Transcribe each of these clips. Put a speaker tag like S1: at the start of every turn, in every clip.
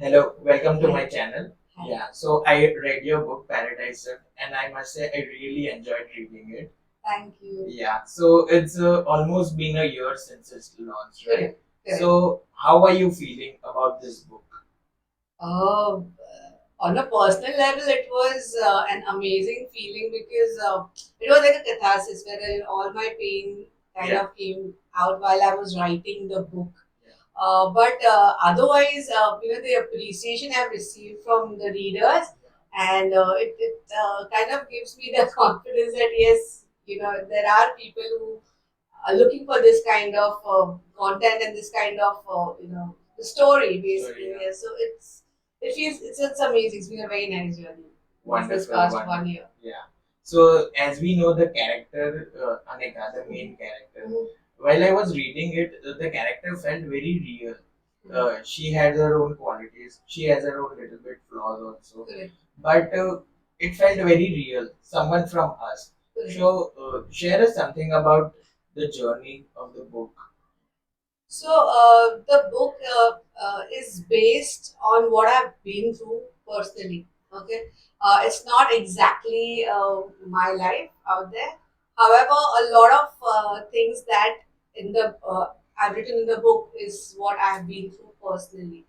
S1: Hello, welcome to
S2: Hi.
S1: my channel.
S2: Hi.
S1: Yeah, so I read your book Paradise Shift, and I must say I really enjoyed reading it.
S2: Thank you.
S1: Yeah, so it's almost been a year since it's launched, right?
S2: Correct. Correct.
S1: So how are you feeling about this book?
S2: Uh, on a personal level, it was an amazing feeling because it was like a catharsis where all my pain kind
S1: Yeah,
S2: of came out while I was writing the book.
S1: yeah,
S2: But otherwise, the appreciation I've received from the readers, and it kind of gives me the confidence that yes, there are people who are looking for this kind of content and this kind of the story basically.
S1: yeah.
S2: Yeah. So it's amazing. It's been a very nice journey. This
S1: Wonderful,
S2: past
S1: wonderful.
S2: 1 year.
S1: Yeah. So as we know, the character Anika, the main character. While I was reading it, the character felt very real. She has her own qualities. She has her own little bit flaws also.
S2: Correct.
S1: But it felt very real. Someone from us.
S2: Correct.
S1: So share us something about the journey of the book.
S2: So the book is based on what I've been through personally. Okay, it's not exactly my life out there. However, a lot of things that in the I've written in the book is what I've been through personally.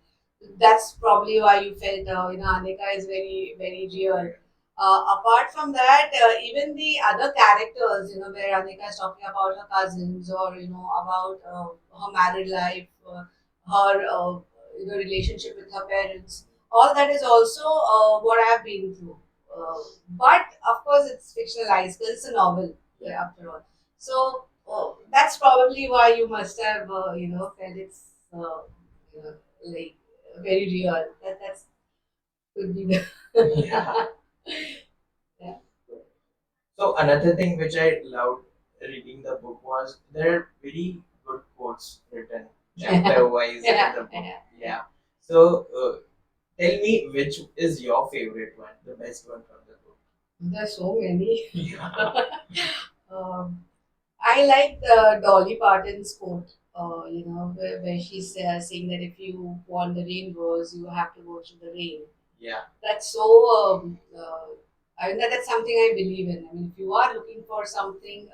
S2: That's probably why you felt Anika is very very real. Apart from that, even the other characters, where Anika is talking about her cousins or about her married life, her relationship with her parents, all that is also what I have been through. But of course, it's fictionalized because it's a novel, after all. So that's probably why you must have felt it's like very real. That's could be the
S1: Yeah.
S2: yeah.
S1: So another thing which I loved reading the book was there are very good quotes written chapter wise in the book. Yeah. So tell me which is your favorite one, the best one from the book.
S2: There's so many.
S1: Yeah.
S2: um, I like the Dolly Parton's quote, where she's saying that if you want the rainbows, you have to go through the rain.
S1: Yeah.
S2: That's so. I mean, that's something I believe in. I mean, if you are looking for something,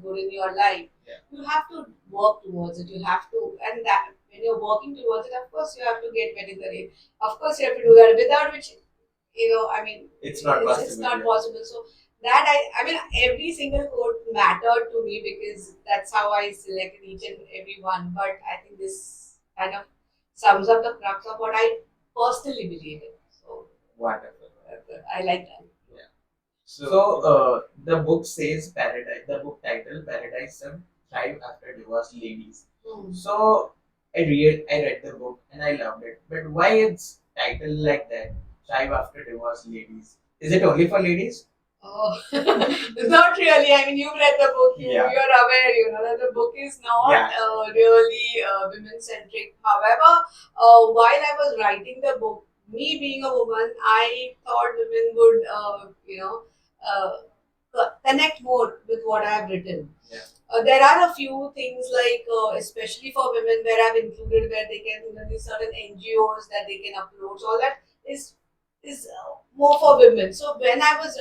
S2: good in your life,
S1: Yeah.
S2: you have to work towards it. You have to, and that when you're working towards it, of course, you have to get wet in the rain. Of course, you have to do that. Without which, I mean,
S1: It's not
S2: it's
S1: possible.
S2: not
S1: Yeah.
S2: possible. So that I mean, every single quote mattered to me because that's how I selected each and every one. But I think this kind of sums up the crux of what I personally believe in. So
S1: Wonderful.
S2: I like that.
S1: Yeah. So the book says paradise. The book title Paradise Some Thrive After Divorced Ladies. So I read the book and I loved it. But why it's titled like that? Thrive After Divorced Ladies. Is it only for ladies?
S2: Oh, not really. I mean, you've read the book. You're aware, that the book is not really women centric. However, while I was writing the book, me being a woman, I thought women would, connect more with what I have written.
S1: Yeah.
S2: There are a few things like, especially for women, where I've included where they can, these certain NGOs that they can upload. So all that is more for women. So when I was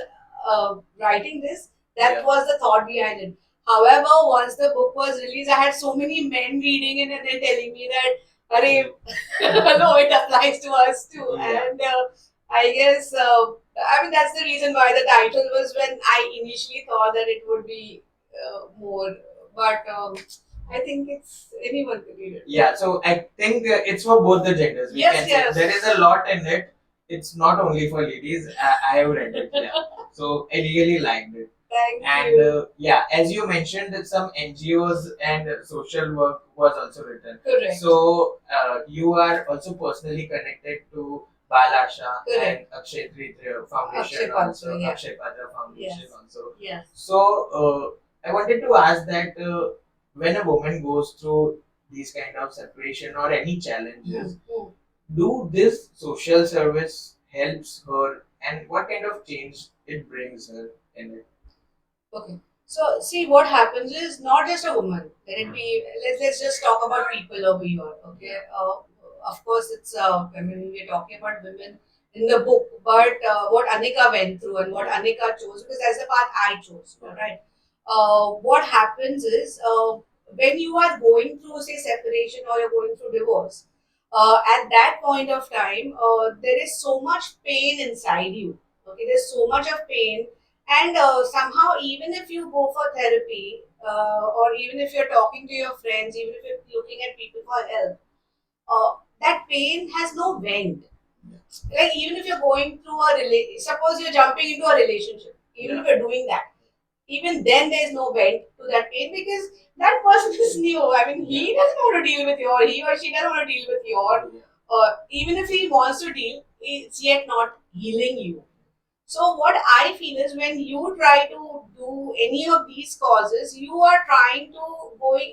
S2: writing this, that was the thought behind it. However, once the book was released, I had so many men reading it and they're telling me that, "Arey, no, it applies to us too."
S1: Yeah.
S2: And I guess, I mean, that's the reason why the title was when I initially thought that it would be more, but I think it's anyone can read it. Yeah, so I think it's for both the genders. We yes, can yes. Say there is a lot in it. It's not only for ladies. I have read it. Yeah. So I really liked it. Thank and you.
S1: Yeah, as you mentioned, that some NGOs and social work was also written.
S2: Correct.
S1: So you are also personally connected to Balasha and
S2: Correct.
S1: Akshay Tritra Foundation
S2: Akshay
S1: also,
S2: Patra, yeah.
S1: Akshay Patra Foundation
S2: Yes.
S1: also.
S2: Yes.
S1: So I wanted to ask that when a woman goes through these kind of separation or any challenges, do this social service helps her, and what kind of change it brings her in it? Okay. So see what happens is not just a woman. Let it be. Let's just talk about people over here. Okay.
S2: of course, it's I mean, we're talking about women in the book, but what Anika went through and what Anika chose, because that's the path I chose, right? What happens is when you are going through, say, separation or you're going through divorce, at that point of time, there is so much pain inside you. Okay, there's so much of pain, and somehow, even if you go for therapy, or even if you're talking to your friends, even if you're looking at people for help, that pain has no vent. Like even if you're going through suppose you're jumping into a relationship, even if you're doing that, even then there's no vent to that pain because that person is new. I mean, he doesn't want to deal with your, he or she doesn't want to deal with your, even if he wants to deal, it's yet not healing you. So what I feel is when you try to do any of these causes, you are trying to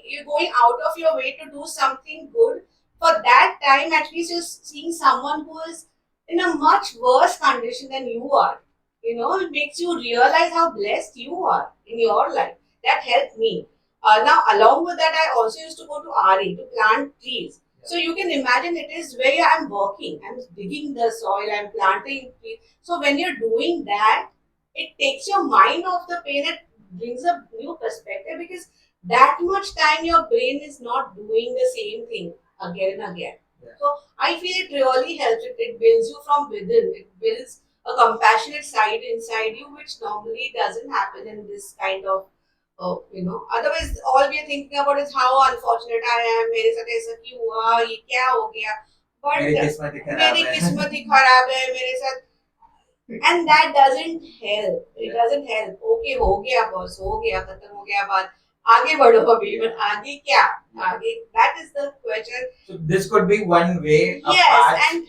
S2: you're going out of your way to do something good. For that time, at least you're seeing someone who is in a much worse condition than you are. You know, it makes you realize how blessed you are in your life. That helped me. Now, along with that, I also used to go to RE to plant trees. So you can imagine it is where I'm working. I'm digging the soil. I'm planting trees. So when you're doing that, it takes your mind off the pain. It brings a new perspective because that much time your brain is not doing the same thing again and again. So I feel it really helps. It builds you from within. It builds a compassionate side inside you, which normally doesn't happen in this kind of, otherwise all we are thinking about is how unfortunate I am, मेरे साथ ऐसा क्यों हुआ, ये क्या हो गया, but मेरी किस्मत ही खराब है मेरे साथ, and that doesn't help. It doesn't help. Okay, हो गया बॉस, हो गया, खत्म हो गया बात, आगे बढ़ो अभी, but आगे क्या, आगे, that is the question. So this could be one way. Yes, and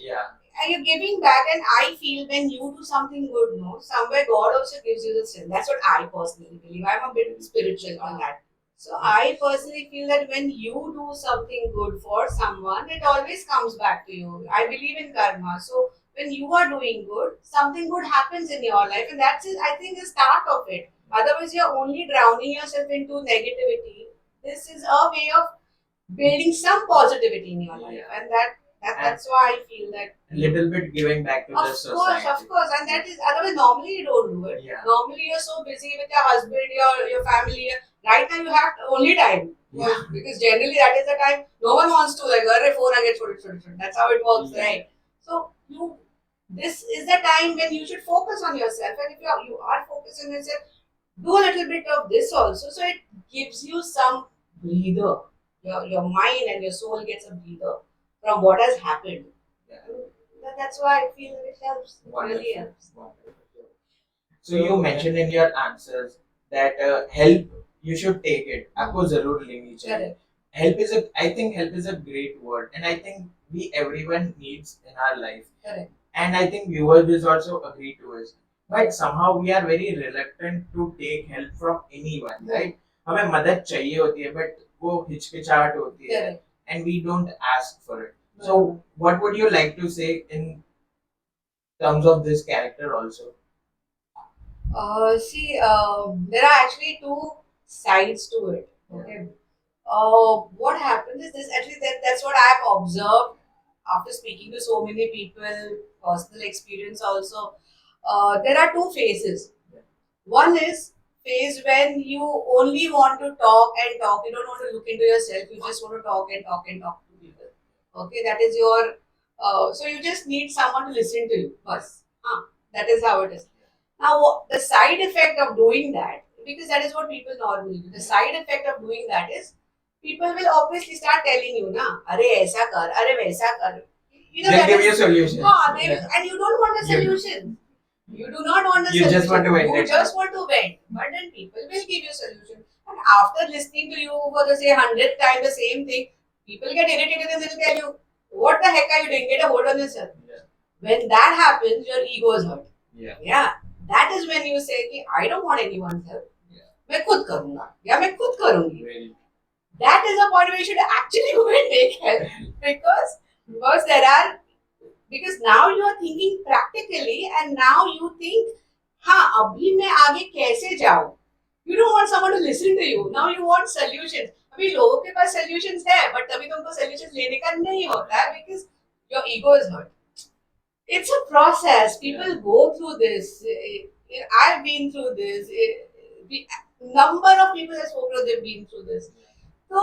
S2: you're giving back, and I feel when you do something good, no, somewhere God also gives you the strength. That's what I personally believe. I'm a bit spiritual on that. So I personally feel that when you do something good for someone, it always comes back to you. I believe in karma. So when you are doing good, something good happens in your life, and that's it, I think the start of it. Otherwise, you're only drowning yourself into negativity. This is a way of building some positivity in your life, and that's why I feel that a little bit giving back to the society. Of course, and that is otherwise normally you don't do it. Yeah. Normally you're so busy with your husband, your family. Right now you have only time. Yeah. Because generally that is the time no one wants to like phone I get chhod. That's how it works, yeah. Right? So this is the time when you should focus on yourself, and if you are focused on yourself, do a little bit of this also. So it gives you some breather. Your mind and your soul gets a breather from what has happened. Yeah. That's why I feel it helps. It really helps. So you mentioned in your answers that help you should take it. आपको जरूर लेनी चाहिए. Help is a I think help is a great word, and I think everyone needs in our life. Correct. And I think viewers will also agree to it. But somehow we are very reluctant to take help from anyone, right? हमें मदद चाहिए होती है, but वो हिचकिचाहट होती है, and we don't ask for it. So, what would you like to say in terms of this character also? See, there are actually two sides to it. Okay. What happens is this actually that's what I've observed after speaking to so many people, personal experience also. There are two phases. One is phase when you only want to talk and talk. You don't want to look into yourself. You just want to talk and talk and talk to people. Okay, that is your. So you just need someone to listen to you. Bas. That is how it is. Now, the side effect of doing that, because that is what people normally do. The side effect of doing that is people will obviously start telling you, na, अरे ऐसा कर, अरे वैसा कर. You know, they'll give you a solution. And you don't want a solution. You do not want a solution. Just want to vent. You just want to vent. But then people will give you a solution. And after listening to you for the say 100th time the same thing, people get irritated and they'll tell you, what the heck are you doing? Get a hold on yourself. Yeah. When that happens, your ego is hurt. Yeah. That is when you say कि I don't want anyone's help. मैं खुद करूँगा या मैं खुद करूँगी. That is the point where you should actually go and take help because there are because now you are thinking practically and now you think हाँ अभी मैं आगे कैसे जाऊँ. You don't want someone to listen to you. Now you want solutions. अभी लोगों के पास solutions है, but तभी तुमको solutions लेने का नहीं होता है because your ego is hurt. It's a process. People go through this. I've been through this. Number of people have spoken, they've been through this. So,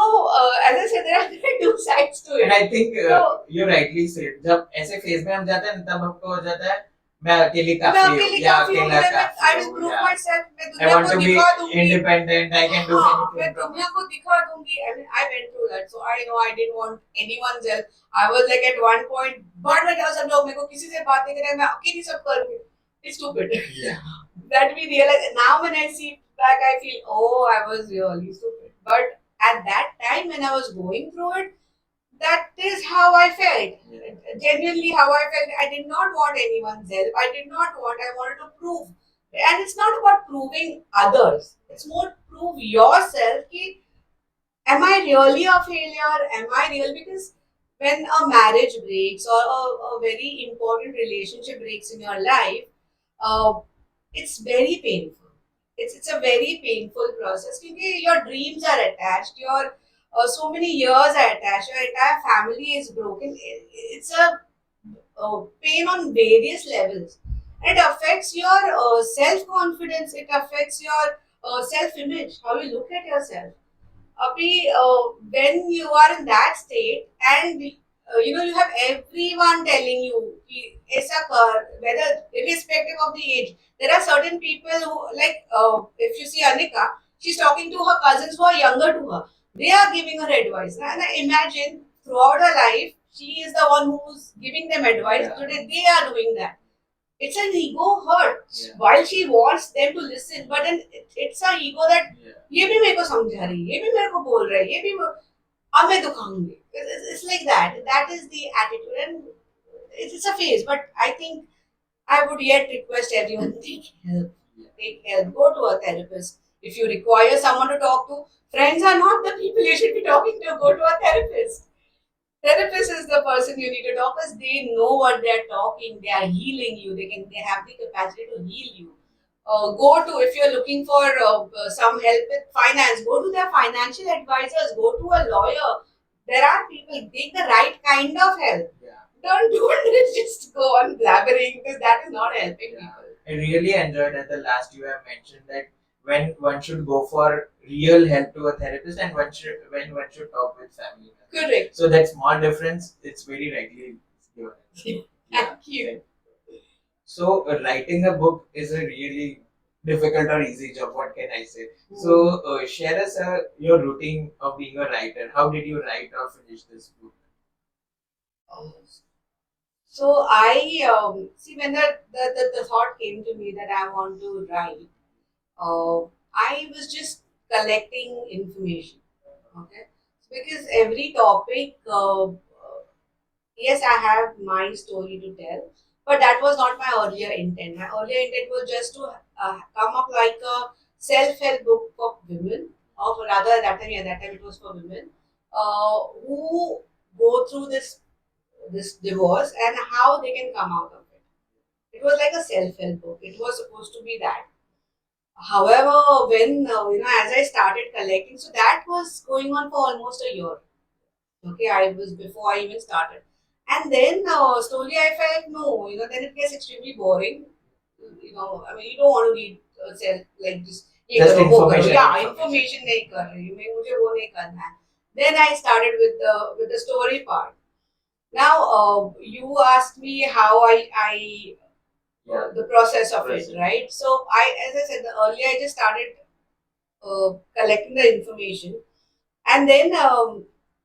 S2: as I said, there are two sides to
S1: And
S2: it.
S1: I think
S2: So,
S1: you rightly said जब ऐसे phase में हम जाते हैं तब हमको हो जाता है मैं अकेली
S2: मैं
S1: काफी हूँ
S2: अकेली
S1: या
S2: काफी हूँ,
S1: अकेला
S2: मैं
S1: काफी
S2: I will
S1: हूँ
S2: prove
S1: या
S2: myself, मैं
S1: I
S2: दुनिया
S1: want
S2: को
S1: to be
S2: दिखा दूंगी.
S1: independent. I can do
S2: हाँ, मैं
S1: anything from
S2: दुनिया को दिखा दूंगी. I mean, I went through that, so I know I didn't want anyone's help. I was like at one point, but मैं क्या सब लोग मेरे को किसी से बात नहीं करें, मैं अकेली सब करूंगी. It's stupid.
S1: Yeah.
S2: That we realize now when I see back, I feel, oh, I was really stupid. But at that time when I was going through it, that is how I felt. Yeah. Genuinely, how I felt. I did not want anyone's help. I wanted to prove. And it's not about proving others, it's more prove yourself. Ki, am I really a failure? Am I real? Because when a marriage breaks or a very important relationship breaks in your life, uh, it's very painful. It's a very painful process because your dreams are attached, your so many years are attached, your entire family is broken. It's a pain on various levels. It affects your self confidence, it affects your self image, how you look at yourself. Abhi, when you are in that state and you have everyone telling you कि ऐसा कर, whether irrespective of the age, there are certain people who like if you see Anika, she's talking to her cousins who are younger to her. They are giving her advice, and I imagine throughout her life she is the one who's giving them advice. Yeah. Today they are doing that. It's an ego hurt. Yeah. While she wants them to listen, but then it's an ego that ये भी मेरे को समझा रही है, ये भी मेरे को बोल रहा है, ये भी अब मैं दुखाऊंगी. It's like that. That is the attitude, and it's a phase. But I think I would yet request everyone take help. Take help. Go to a therapist if you require someone to talk to. Friends are not the people you should be talking to. Go to a therapist. Therapist is the person you need to talk because they know what they're talking. They are healing you. They have the capacity to heal you. Go to, if you're looking for some help with finance, go to their financial advisors. Go to a lawyer. There are people. Take the right kind of help. Yeah. Don't just go on blabbering because that is not helping people.
S1: I really enjoyed at the last you have mentioned that when one should go for real help to a therapist and when one should talk with family members.
S2: Correct.
S1: So that small difference, it's very rightly given.
S2: Thank you.
S1: So writing a book is a really difficult or easy job. What can I say? So share us your routine of being a writer. How did you write or finish this book?
S2: So I see when the thought came to me that I want to write. I was just collecting information. Okay, because every topic, yes, I have my story to tell, but that was not my earlier intent. My earlier intent was just to come up like a self-help book for women, or rather at that time, yeah, that time it was for women who go through this divorce and how they can come out of it. It was like a self-help book. It was supposed to be that. However, when as I started collecting, so that was going on for almost a year. Okay, I was before I even started, and then slowly I felt no, then it gets extremely boring. I mean, you don't want to read self like just ये
S1: Just
S2: करो, वो करो.
S1: information.
S2: Yeah, information नहीं कर रही मैं मुझे वो नहीं करना है. Then I started with the story part. Now, you asked me how I the process of it, right? So as I said earlier, I just started collecting the information, and then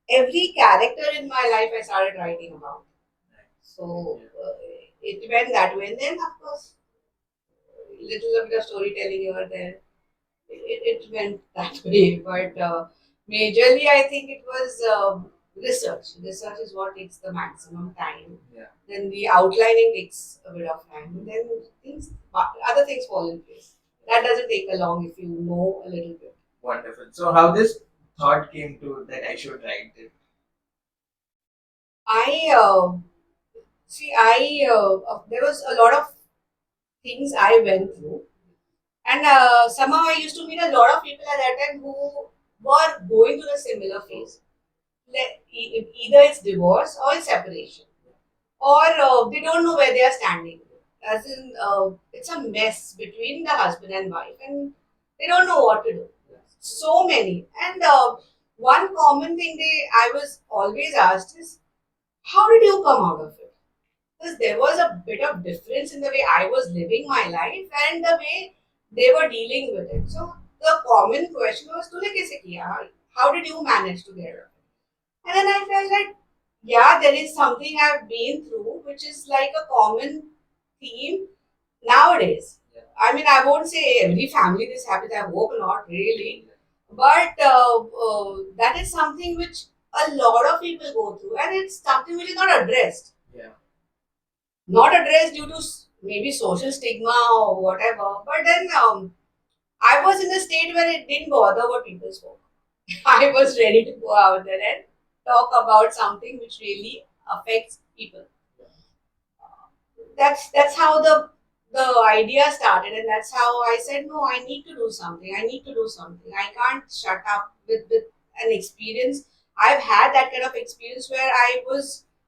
S2: every character in my life I started writing about. So it went that way, and then of course, little bit of storytelling here there. It went that way, but majorly I think it was research. Research is what takes the maximum time.
S1: Yeah.
S2: Then the outlining takes a bit of time. And then other things fall in place. That doesn't take a long if you know a little bit.
S1: Wonderful. So how this thought came to that I should write it?
S2: I see. There was a lot of things I went through, and somehow I used to meet a lot of people at that time who were going through a similar phase. Either it's divorce or it's separation, or they don't know where they are standing. As in, it's a mess between the husband and wife, and they don't know what to do. So many, and one common thing I was always asked is, how did you come out of it? Because there was a bit of difference in the way I was living my life and the way they were dealing with it. So the common question was, "तूने कैसे किया? How did you manage to get it?" And then I felt like, yeah, there is something I've been through, which is like a common theme nowadays. I mean, I won't say every family this happens. I hope not, really. But that is something which a lot of people go through, and it's something which is not addressed.
S1: Yeah.
S2: Not addressed due to maybe social stigma or whatever. But then I was in a state where it didn't bother what people spoke. I was ready to go out there and talk about something which really affects people. That's how the idea started, and that's how I said, no, I need to do something. I need to do something. I can't shut up with an experience. I've had that kind of experience where I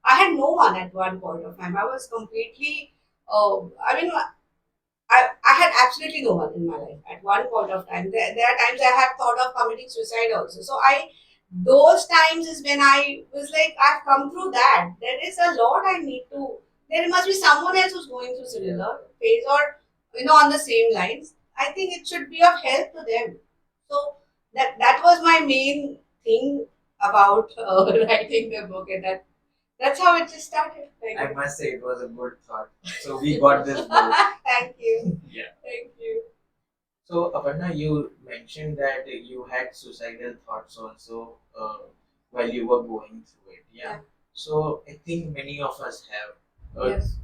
S2: had no one at one point of time. I was completely I mean, I had absolutely no one in my life at one point of time. There are times I have thought of committing suicide also. So those times is when I was like, I've come through that. There is a lot I need to, there must be someone else who's going through similar phase or, on the same lines. I think it should be of help to them. So that was my main thing about writing the book, and that's how it just started.
S1: I must say it was a good thought. So we got this book.
S2: Thank you.
S1: Yeah.
S2: Thank you.
S1: So Aparna, you mentioned that you had suicidal thoughts also while you were going through it. Yeah. So I think many of us have,
S2: Yes.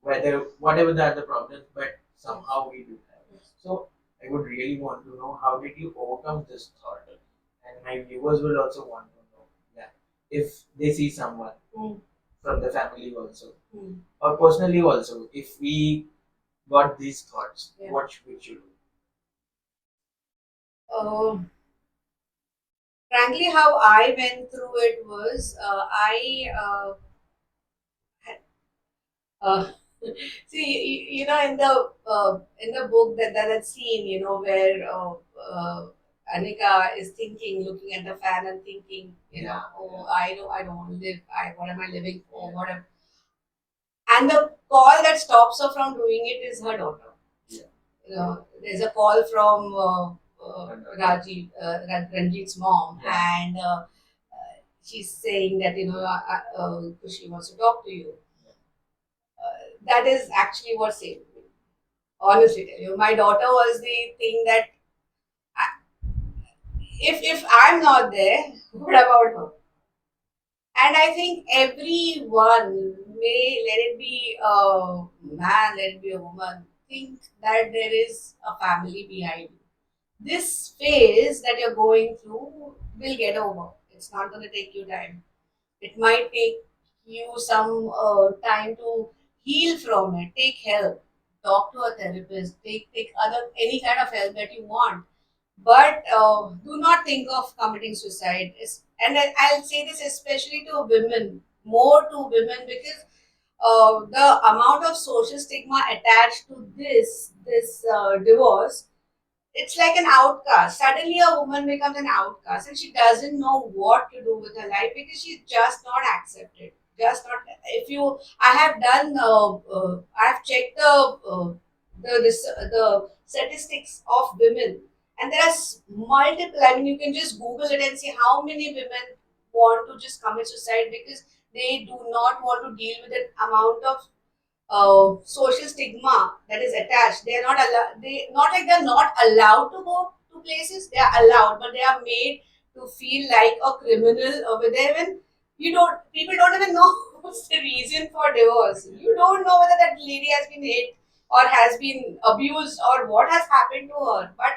S1: whether whatever the other problems, but somehow we do have. So I would really want to know, how did you overcome this thought? And my viewers will also want to know, yeah, if they see someone
S2: Mm.
S1: from the family also,
S2: Mm.
S1: or personally also, if we got these thoughts,
S2: Yeah.
S1: what should we do?
S2: Uh, Frankly, how I went through it was I uh, see, in the book, that scene, where Anika is thinking, looking at the fan and thinking, oh, I don't want to live. What am I living for? What am, and the call that stops her from doing it is her daughter.
S1: Yeah.
S2: There's a call from Ranjit's mom,
S1: Yeah.
S2: and she's saying that she wants to talk to you. That is actually what saved me. Honestly, tell you, my daughter was the thing that if I'm not there, what about her? And I think everyone, may let it be a man, let it be a woman, think that there is a family behind you. This phase that you're going through will get over. It's not going to take you time. It might take you some time to heal from it. Take help. Talk to a therapist. Take other any kind of help that you want. But do not think of committing suicide. And I'll say this especially to women, more to women, because the amount of social stigma attached to this divorce, it's like an outcast. Suddenly, a woman becomes an outcast, and she doesn't know what to do with her life because she's just not accepted. Just not. If you, I have done. I have checked the statistics of women, and there are multiple. I mean, you can just Google it and see how many women want to just commit suicide because they do not want to deal with the amount of social stigma that is attached. They are not allowed. They not like they're not allowed to go to places. They are allowed, but they are made to feel like a criminal over there. When people don't even know what's the reason for divorce. You don't know whether that lady has been hit or has been abused or what has happened to her. But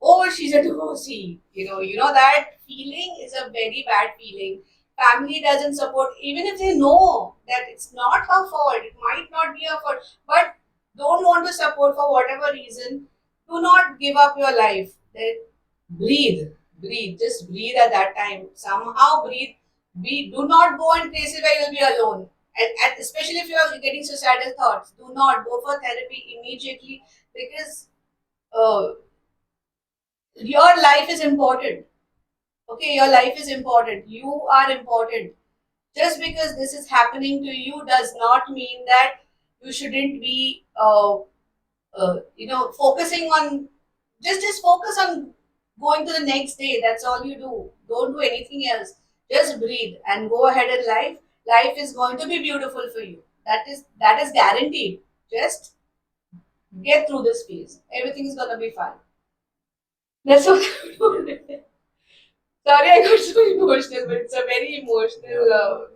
S2: oh, she's a divorcee. That feeling is a very bad feeling. Family doesn't support, even if they know that it's not her fault, it might not be her fault, but don't want to support for whatever reason. Do not give up your life. Then breathe. breathe. Just breathe at that time. Somehow breathe. Do not go in places where you'll be alone. And especially if you are getting suicidal thoughts, do not go for therapy immediately, because uh, your life is important. Okay, your life is important. You are important. Just because this is happening to you does not mean that you shouldn't be, focusing on, just focus on going to the next day. That's all you do. Don't do anything else. Just breathe and go ahead in life. Life is going to be beautiful for you. That is guaranteed. Just get through this phase. Everything is gonna be fine. That's what Sorry, I got so emotional, but it's a very emotional,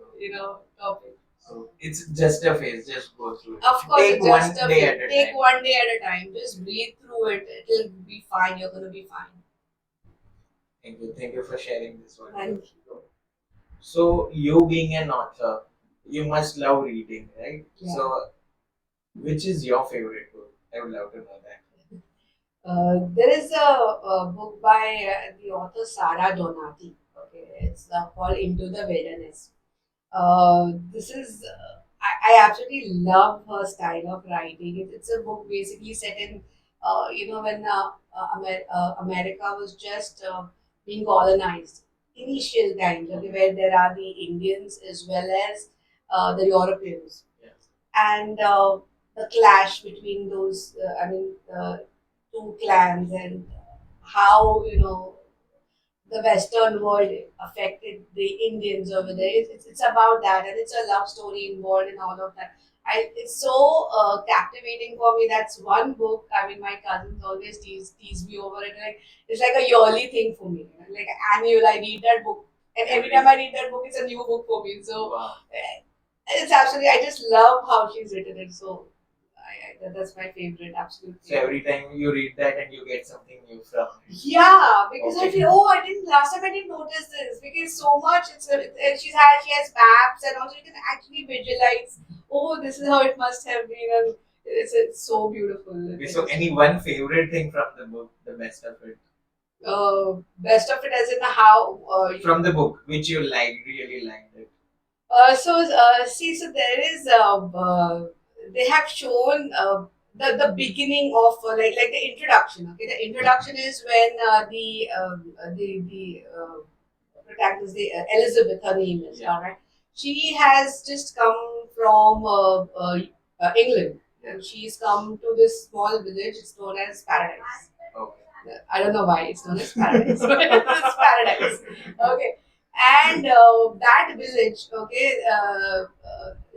S2: topic.
S1: So it's just a phase. Just go through it.
S2: Of course,
S1: Take
S2: it's
S1: one
S2: just a
S1: day
S2: phase.
S1: at a
S2: Take
S1: time.
S2: one day at a time. Just breathe through it. It'll be fine. You're gonna be fine.
S1: Thank you. Thank you for sharing this one.
S2: Thank you.
S1: So you being an author, you must love reading, right?
S2: Yeah.
S1: So which is your favorite book? I would love to know that.
S2: There is a book by the author Sarah Donati. Okay, it's called Into the Wilderness. This is I absolutely love her style of writing. It's a book basically set in when America was just being colonized, initial times, okay, where there are the Indians as well as the Europeans,
S1: Yes.
S2: and the clash between those two clans, and how the Western world affected the Indians over there. It's about that, and it's a love story involved in all of that. It's so captivating for me. That's one book. I mean, my cousins always tease me over it. Like, it's like a yearly thing for me. Like annual, I read that book, and every time I read that book, it's a new book for me. So
S1: Wow.
S2: it's absolutely. I just love how she's written it. So that's my favorite. Absolute
S1: So
S2: favorite.
S1: every time you read that and you get something new from it.
S2: Yeah, because I
S1: Okay.
S2: feel, oh, I didn't last time I didn't notice this, because so much she has maps, and also you can actually visualize, oh, this is how it must have been, and it's so beautiful.
S1: Okay, so any one favorite thing from the book, the best of it?
S2: Best of it as in how
S1: From the book, which you liked, really liked it.
S2: so there is they have shown the beginning of like the introduction. Okay, the introduction is when the protagonist, Elizabeth, her name is,
S1: Yeah.
S2: all right. She has just come from England, and she's come to this small village. It's known as Paradise.
S1: Okay.
S2: I don't know why it's known as Paradise, but it's Paradise. Okay, and that village, okay,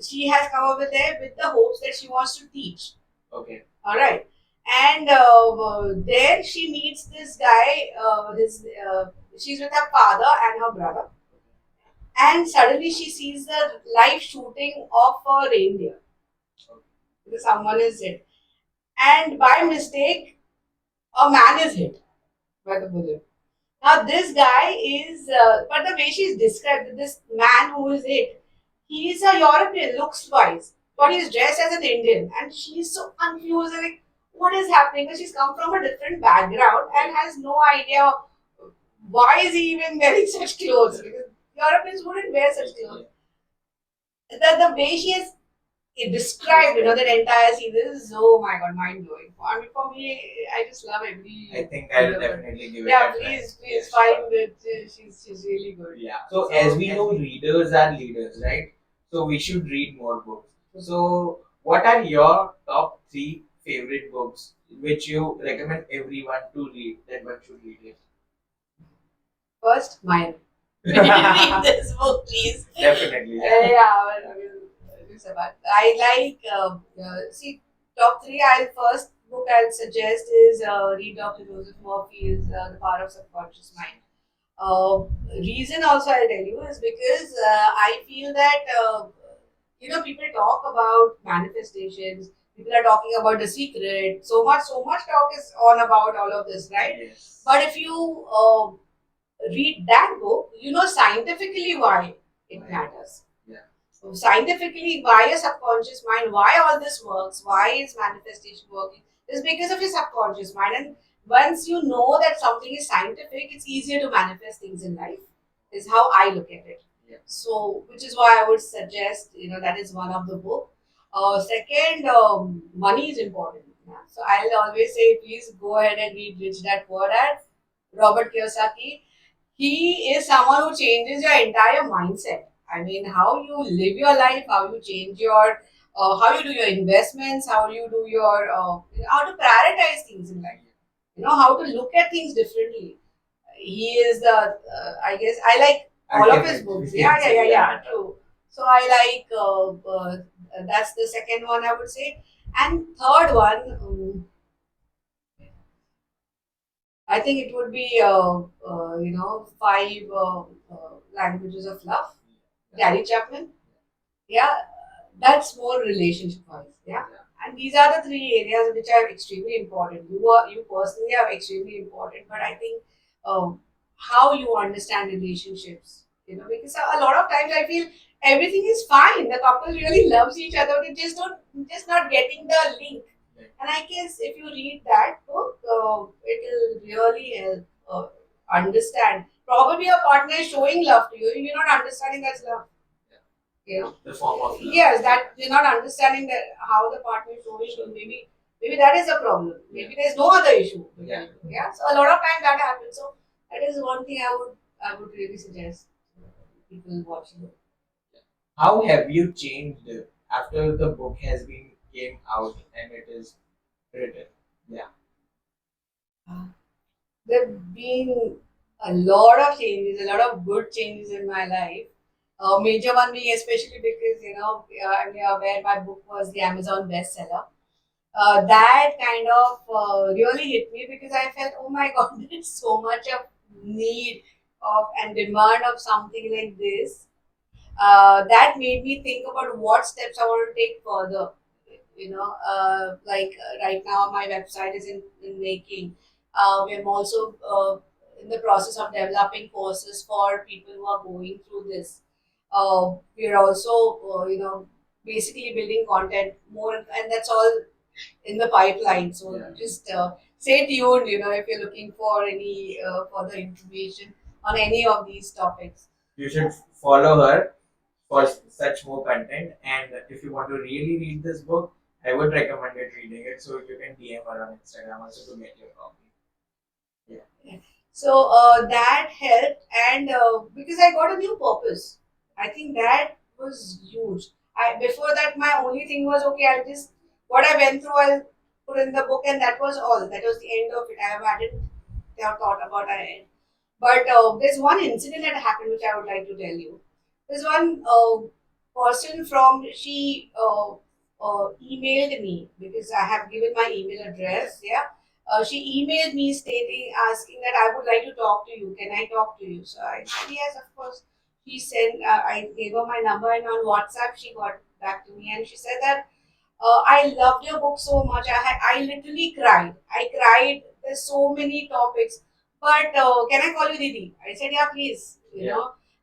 S2: she has come over there with the hopes that she wants to teach.
S1: Okay.
S2: All right, and there she meets this guy. She's with her father and her brother, and suddenly she sees the live shooting of a reindeer. Because someone is hit, and by mistake, a man is hit by the bullet. Now this guy is, but the way she's described, this man who is it, he is a European, looks wise, but he's dressed as an Indian, and she's so confused, like, what is happening? Because she's come from a different background and has no idea why is he even wearing such clothes, because Europeans wouldn't wear such clothes. The way she has described, that entire scene, this is, oh my god, mind blowing. I mean, for me, I just love every.
S1: I think I'll definitely give it
S2: Yeah,
S1: a try.
S2: please
S1: Yes,
S2: find
S1: sure.
S2: it. She's really good.
S1: Yeah. So as we know, readers are leaders, right? So we should read more books. So what are your top three favorite books which you recommend everyone to read? That one should read it.
S2: First, mine. Read this book, please.
S1: Definitely.
S2: Yeah, do some bad. I like see top three. I'll suggest is read Dr. Joseph Murphy's The Power of Subconscious Mind. Reason also I'll tell you is because I feel that people talk about manifestations. People are talking about the secret. So much talk is on about all of this, right?
S1: Yes.
S2: But if you read that book, you know scientifically why it matters.
S1: Yeah.
S2: So scientifically, why your subconscious mind, why all this works, why is manifestation working, is because of your subconscious mind. And once you know that something is scientific, it's easier to manifest things in life. Is how I look at it.
S1: Yeah.
S2: So, which is why I would suggest, that is one of the book. Second, money is important. Yeah? So I'll always say, please go ahead and read Rich Dad Poor Dad, Robert Kiyosaki. He is someone who changes your entire mindset. I mean, how you live your life, how you change your, how you do your investments, how you do your, how to prioritize things in life. How to look at things differently. He is the, I guess, I like all of his books. Yeah, yeah, yeah, yeah, true. So I like, that's the second one I would say. And third one, I think it would be, five languages of love. Gary Chapman. Yeah, that's more relationship wise. Yeah. And these are the three areas which are extremely important. You personally are extremely important, but I think how you understand relationships, because a lot of times I feel everything is fine. The couple really loves each other. They just not getting the link. And I guess if you read that book, it will really help understand. Probably your partner is showing love to you. You're not understanding that's love. The form of love. Yes, that you're not understanding that how the partner is showing you. Maybe that is a problem. Maybe there's no other issue. Yeah. Yeah. So a lot of times that happens. So that is one thing I would really suggest people watching it.
S1: How have you changed after the book has been came out and it is written? Yeah.
S2: There have been a lot of changes, a lot of good changes in my life. Major one being especially because I'm aware my book was the Amazon bestseller. That kind of really hit me because I felt, oh my god, there's so much of need of and demand of something like this. That made me think about what steps I want to take further. Right now my website is in making. I'm also in the process of developing courses for people who are going through this. We're also, basically building content more, and that's all in the pipeline. So just stay tuned, if you're looking for any further information on any of these topics.
S1: You should follow her for such more content. And if you want to really read this book, I would recommend it reading it. So you can DM her on Instagram also to get your copy. Yeah.
S2: So that helped, and because I got a new purpose, I think that was huge. I Before that, my only thing was, okay. I'll just what I went through, I'll put in the book, and that was all. That was the end of it. I have added, have thought about it. But there's one incident that happened which I would like to tell you. There's one person emailed me because I have given my email address. Yeah. She emailed me stating, asking that I would like to talk to you. Can I talk to you? So I said, yes, of course. She sent, I gave her my number, and on WhatsApp she got back to me and she said that I loved your book so much. I literally cried. I cried. There's so many topics. But can I call you Didi? I said, yeah, please.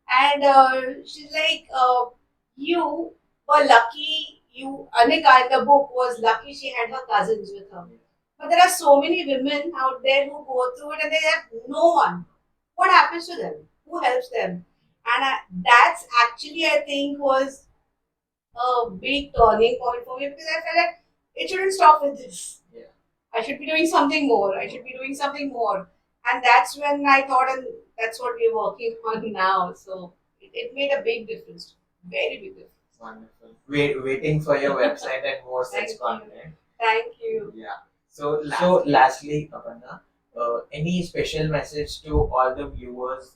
S2: And she's like, you were lucky. Anika in the book was lucky she had her cousins with her. But there are so many women out there who go through it and they have no one. What happens to them? Who helps them? And that's actually, I think, was a big turning point for me because I felt like it shouldn't stop with this. Yeah. I should be doing something more. I should be doing something more. And that's when I thought, and that's what we're working on now. So it made a big difference. Very big difference.
S1: Wonderful. Waiting for your website and more such content.
S2: Thank you.
S1: Yeah. So lastly, Aparna, any special message to all the viewers,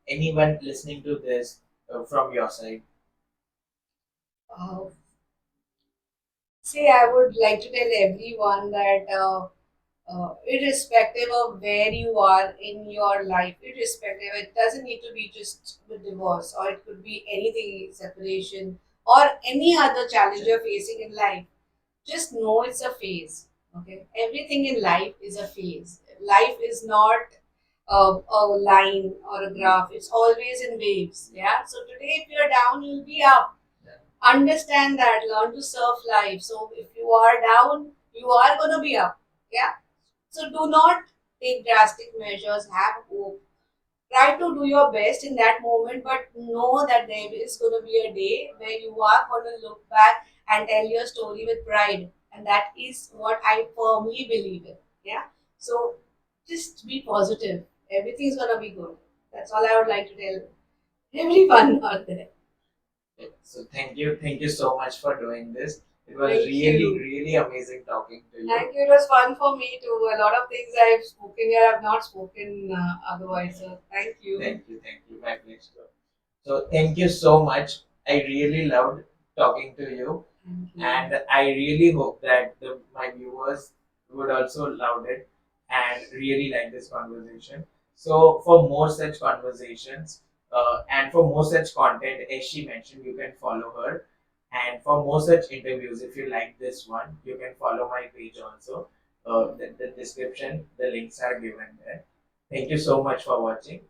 S1: anyone listening to this from your side?
S2: Uh, See, I would like to tell everyone that irrespective of where you are in your life, irrespective, it doesn't need to be just with divorce, or it could be anything, separation, or any other challenge you're facing in life. Just know it's a phase. Okay, everything in life is a phase. Life is not a line or a graph. It's always in waves. Yeah. So today, if you're down, you'll be up. Understand that. Learn to surf life. So if you are down, you are going to be up. Yeah. So do not take drastic measures, have hope, try to do your best in that moment, but know that there is going to be a day where you are going to look back and tell your story with pride, and that is what I firmly believe in. Yeah, so just be positive, everything's going to be good. That's all I would like to tell everyone out there.
S1: So thank you so much for doing this. It was
S2: Thank you.
S1: really amazing talking to you.
S2: Thank you. It was fun for me too. A lot of things I've spoken here, I've not spoken otherwise. So thank you.
S1: Thank you. My pleasure. So thank you so much. I really loved talking to you,
S2: Thank you.
S1: and I really hope that my viewers would also love it and really like this conversation. So for more such conversations and for more such content, as she mentioned, you can follow her. And for more such interviews, if you like this one, you can follow my page also. The description, the links are given there. Thank you so much for watching.